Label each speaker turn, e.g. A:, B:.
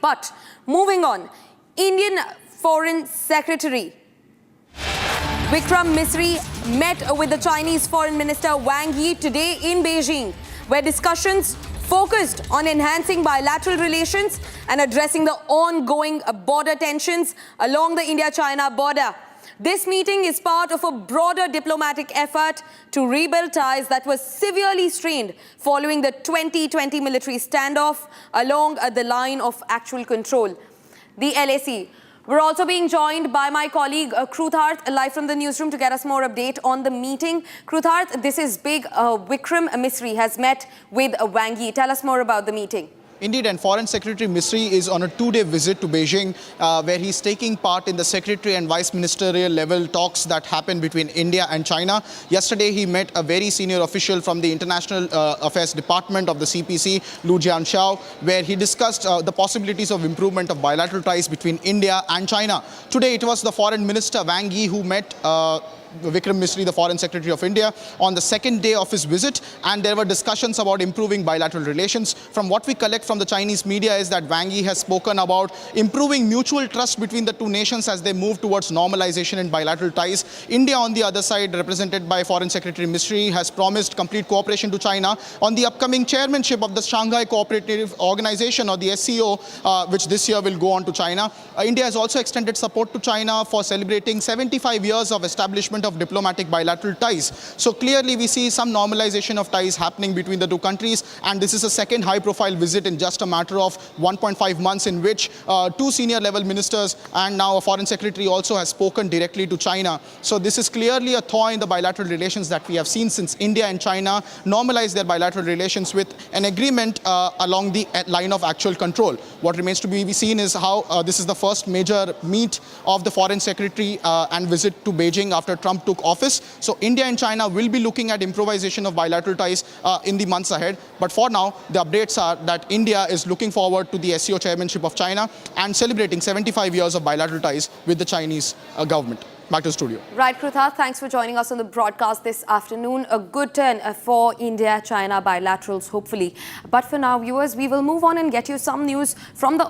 A: But moving on, Indian Foreign Secretary Vikram Misri met with the Chinese Foreign Minister Wang today in Beijing, where discussions focused on enhancing bilateral relations and addressing the ongoing border tensions along the India-China border. This meeting is part of a broader diplomatic effort to rebuild ties that were severely strained following the 2020 military standoff along the line of actual control, the LAC. We're also being joined by my colleague Krutharth, live from the newsroom, to get us more update on the meeting. Krutharth, this is big. Vikram Misri has met with Wang Yi. Tell us more about the meeting.
B: Indeed, and Foreign Secretary Misri is on a two-day visit to Beijing, where he's taking part in the secretary and vice ministerial level talks that happen between India and China. Yesterday, he met a very senior official from the International Affairs Department of the CPC, Lu Jianxiao, where he discussed the possibilities of improvement of bilateral ties between India and China. Today, it was the Foreign Minister Wang Yi who met Vikram Misri, the Foreign Secretary of India, on the second day of his visit, and there were discussions about improving bilateral relations. From what we collect from the Chinese media is that Wang Yi has spoken about improving mutual trust between the two nations as they move towards normalization in bilateral ties. India, on the other side, represented by Foreign Secretary Misri, has promised complete cooperation to China on the upcoming chairmanship of the Shanghai Cooperative Organization, or the SCO, which this year will go on to China. India has also extended support to China for celebrating 75 years of establishment of diplomatic bilateral ties. So clearly we see some normalization of ties happening between the two countries, and this is a second high-profile visit in just a matter of 1.5 months in which two senior level ministers and now a foreign secretary also has spoken directly to China. So this is clearly a thaw in the bilateral relations that we have seen since India and China normalized their bilateral relations with an agreement along the line of actual control. What remains to be seen is how this is the first major meet of the foreign secretary and visit to Beijing after Trump took office. So India and China will be looking at improvisation of bilateral ties in the months ahead. But for now, the updates are that India is looking forward to the SCO chairmanship of China and celebrating 75 years of bilateral ties with the Chinese government. Back to the studio.
A: Right, Krutharth, thanks for joining us on the broadcast this afternoon. A good turn for India-China bilaterals, hopefully. But for now, viewers, we will move on and get you some news from the